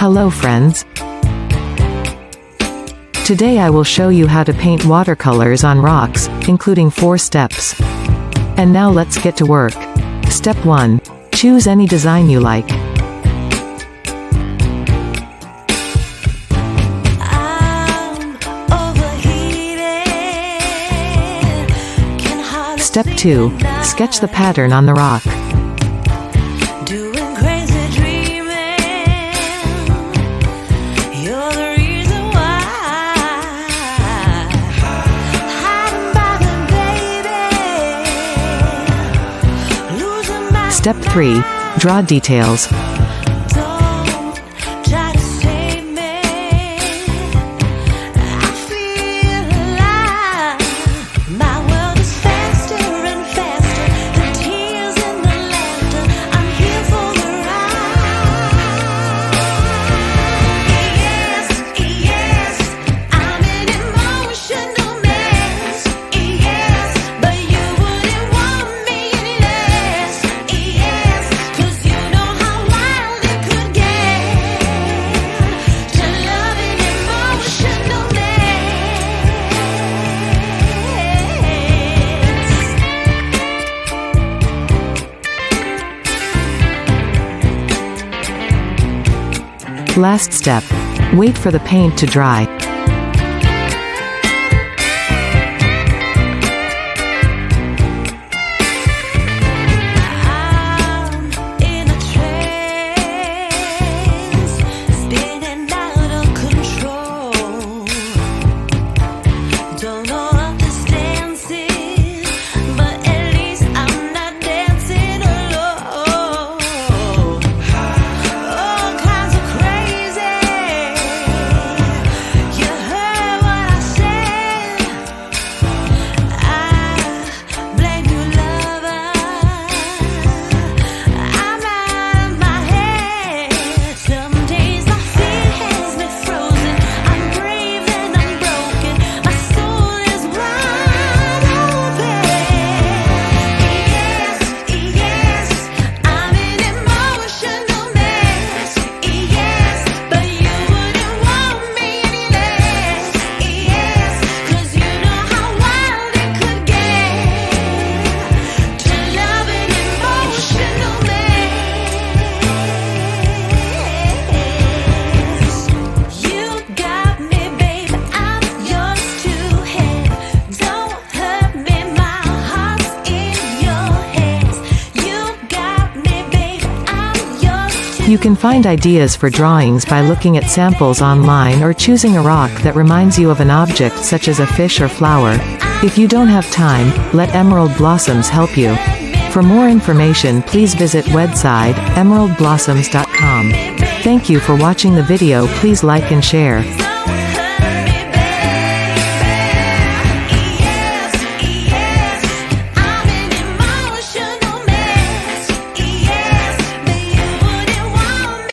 Hello friends. Today I will show you how to paint watercolors on rocks, including 4 steps. And now let's get to work. Step 1. Choose any design you like. Step 2. Sketch the pattern on the rock. Step 3. Draw details. Last step. Wait for the paint to dry. You can find ideas for drawings by looking at samples online or choosing a rock that reminds you of an object such as a fish or flower. If you don't have time, let Emerald Blossoms help you. For more information, please visit website emeraldblossoms.com. Thank you for watching the video. Please like and share.